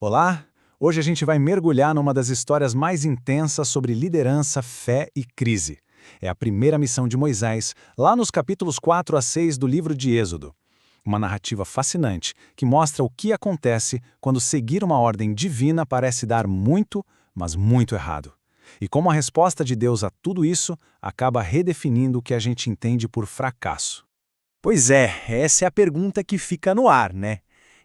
Olá! Hoje a gente vai mergulhar numa das histórias mais intensas sobre liderança, fé e crise. É a primeira missão de Moisés, lá nos capítulos 4 a 6 do livro de Êxodo. Uma narrativa fascinante que mostra o que acontece quando seguir uma ordem divina parece dar muito, mas muito errado. E como a resposta de Deus a tudo isso acaba redefinindo o que a gente entende por fracasso. Pois é, essa é a pergunta que fica no ar, né?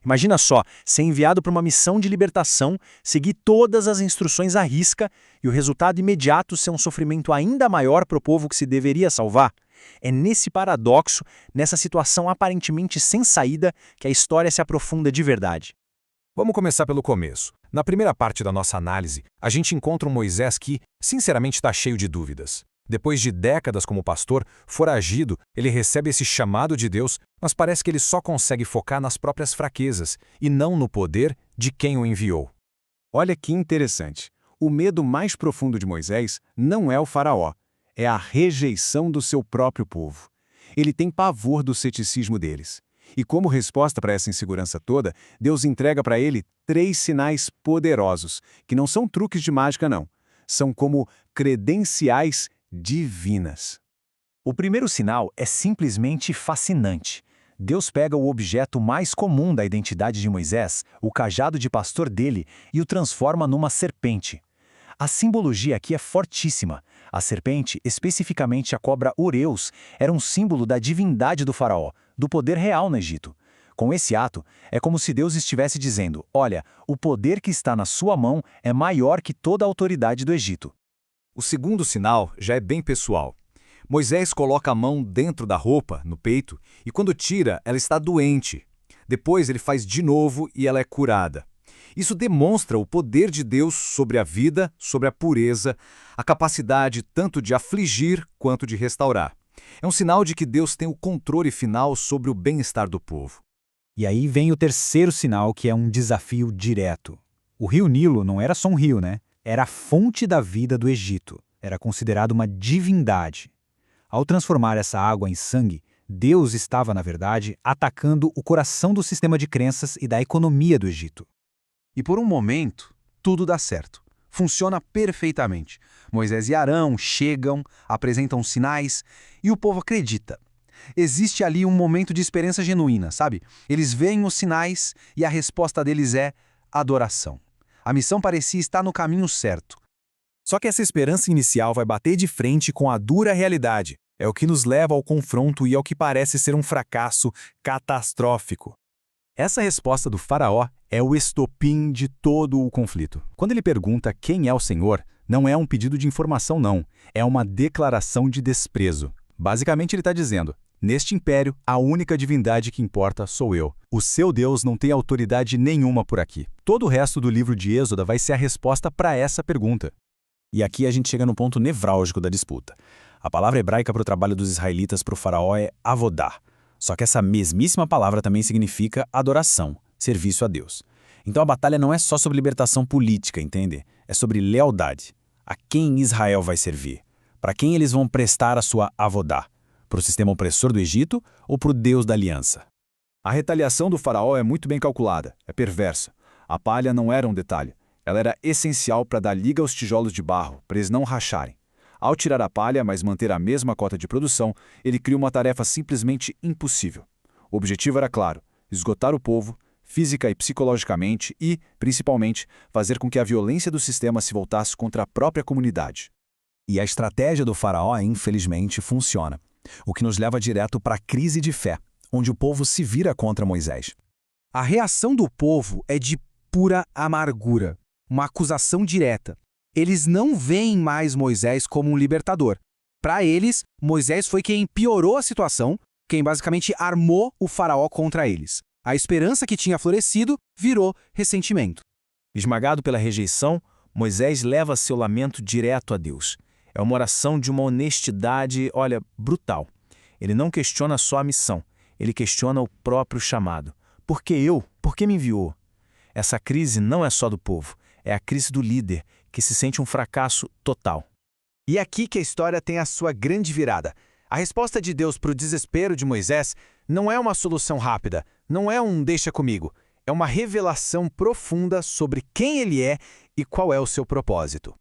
Imagina só, ser enviado para uma missão de libertação, seguir todas as instruções à risca e o resultado imediato ser um sofrimento ainda maior para o povo que se deveria salvar. É nesse paradoxo, nessa situação aparentemente sem saída, que a história se aprofunda de verdade. Vamos começar pelo começo. Na primeira parte da nossa análise, a gente encontra um Moisés que, sinceramente, está cheio de dúvidas. Depois de décadas como pastor, foragido, ele recebe esse chamado de Deus, mas parece que ele só consegue focar nas próprias fraquezas e não no poder de quem o enviou. Olha que interessante. O medo mais profundo de Moisés não é o faraó, é a rejeição do seu próprio povo. Ele tem pavor do ceticismo deles. E como resposta para essa insegurança toda, Deus entrega para ele 3 sinais poderosos, que não são truques de mágica não. São como credenciais divinas. O primeiro sinal é simplesmente fascinante. Deus pega o objeto mais comum da identidade de Moisés, o cajado de pastor dele, e o transforma numa serpente. A simbologia aqui é fortíssima. A serpente, especificamente a cobra Ureus, era um símbolo da divindade do faraó, do poder real no Egito. Com esse ato, é como se Deus estivesse dizendo: olha, o poder que está na sua mão é maior que toda a autoridade do Egito. O segundo sinal já é bem pessoal. Moisés coloca a mão dentro da roupa, no peito, e quando tira, ela está doente. Depois ele faz de novo e ela é curada. Isso demonstra o poder de Deus sobre a vida, sobre a pureza, a capacidade tanto de afligir quanto de restaurar. É um sinal de que Deus tem o controle final sobre o bem-estar do povo. E aí vem o terceiro sinal, que é um desafio direto. O rio Nilo não era só um rio, né? Era a fonte da vida do Egito. Era considerado uma divindade. Ao transformar essa água em sangue, Deus estava, na verdade, atacando o coração do sistema de crenças e da economia do Egito. E por um momento, tudo dá certo. Funciona perfeitamente. Moisés e Arão chegam, apresentam sinais e o povo acredita. Existe ali um momento de esperança genuína, sabe? Eles veem os sinais e a resposta deles é adoração. A missão parecia estar no caminho certo. Só que essa esperança inicial vai bater de frente com a dura realidade. É o que nos leva ao confronto e ao que parece ser um fracasso catastrófico. Essa resposta do faraó é o estopim de todo o conflito. Quando ele pergunta quem é o Senhor, não é um pedido de informação não, é uma declaração de desprezo. Basicamente ele está dizendo: neste império, a única divindade que importa sou eu. O seu Deus não tem autoridade nenhuma por aqui. Todo o resto do livro de Êxodo vai ser a resposta para essa pergunta. E aqui a gente chega no ponto nevrálgico da disputa. A palavra hebraica para o trabalho dos israelitas para o faraó é avodá. Só que essa mesmíssima palavra também significa adoração, serviço a Deus. Então a batalha não é só sobre libertação política, entende? É sobre lealdade. A quem Israel vai servir? Para quem eles vão prestar a sua avodá? Para o sistema opressor do Egito ou para o Deus da aliança? A retaliação do faraó é muito bem calculada, é perversa. A palha não era um detalhe. Ela era essencial para dar liga aos tijolos de barro, para eles não racharem. Ao tirar a palha, mas manter a mesma cota de produção, ele cria uma tarefa simplesmente impossível. O objetivo era claro: esgotar o povo, física e psicologicamente e, principalmente, fazer com que a violência do sistema se voltasse contra a própria comunidade. E a estratégia do faraó, infelizmente, funciona. O que nos leva direto para a crise de fé, onde o povo se vira contra Moisés. A reação do povo é de pura amargura, uma acusação direta. Eles não veem mais Moisés como um libertador. Para eles, Moisés foi quem piorou a situação, quem basicamente armou o faraó contra eles. A esperança que tinha florescido virou ressentimento. Esmagado pela rejeição, Moisés leva seu lamento direto a Deus. É uma oração de uma honestidade, brutal. Ele não questiona só a missão, ele questiona o próprio chamado. Por que eu? Por que me enviou? Essa crise não é só do povo, é a crise do líder, que se sente um fracasso total. E é aqui que a história tem a sua grande virada. A resposta de Deus para o desespero de Moisés não é uma solução rápida, não é um deixa comigo. É uma revelação profunda sobre quem ele é e qual é o seu propósito.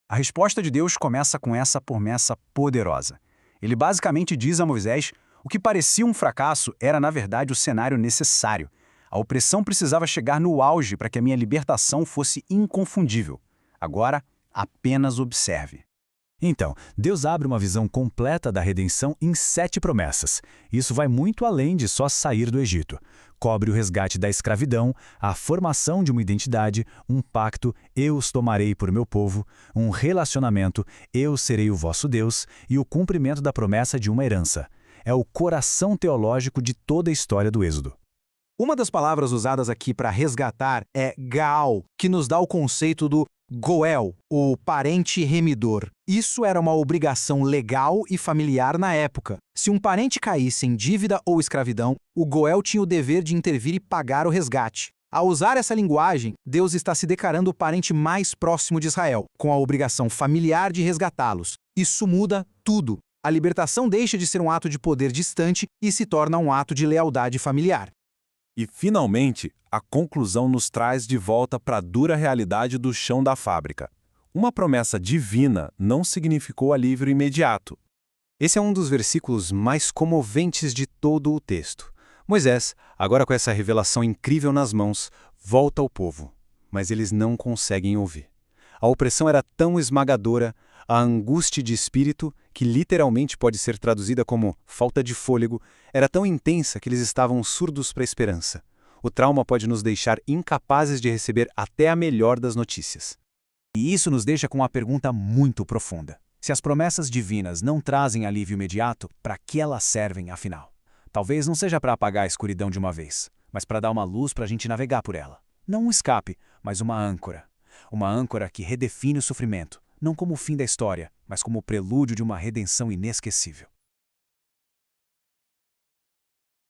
A resposta de Deus começa com essa promessa poderosa. Ele basicamente diz a Moisés: o que parecia um fracasso era, na verdade, o cenário necessário. A opressão precisava chegar no auge para que a minha libertação fosse inconfundível. Agora, apenas observe. Então, Deus abre uma visão completa da redenção em 7 promessas. Isso vai muito além de só sair do Egito. Cobre o resgate da escravidão, a formação de uma identidade, um pacto, eu os tomarei por meu povo, um relacionamento, eu serei o vosso Deus, e o cumprimento da promessa de uma herança. É o coração teológico de toda a história do Êxodo. Uma das palavras usadas aqui para resgatar é Gaal, que nos dá o conceito do Goel, o parente remidor. Isso era uma obrigação legal e familiar na época. Se um parente caísse em dívida ou escravidão, o Goel tinha o dever de intervir e pagar o resgate. Ao usar essa linguagem, Deus está se declarando o parente mais próximo de Israel, com a obrigação familiar de resgatá-los. Isso muda tudo. A libertação deixa de ser um ato de poder distante e se torna um ato de lealdade familiar. E, finalmente, a conclusão nos traz de volta para a dura realidade do chão da fábrica. Uma promessa divina não significou alívio imediato. Esse é um dos versículos mais comoventes de todo o texto. Moisés, agora com essa revelação incrível nas mãos, volta ao povo, mas eles não conseguem ouvir. A opressão era tão esmagadora, a angústia de espírito, que literalmente pode ser traduzida como falta de fôlego, era tão intensa que eles estavam surdos para a esperança. O trauma pode nos deixar incapazes de receber até a melhor das notícias. E isso nos deixa com uma pergunta muito profunda. Se as promessas divinas não trazem alívio imediato, para que elas servem afinal? Talvez não seja para apagar a escuridão de uma vez, mas para dar uma luz para a gente navegar por ela. Não um escape, mas uma âncora. Uma âncora que redefine o sofrimento, não como o fim da história, mas como o prelúdio de uma redenção inesquecível.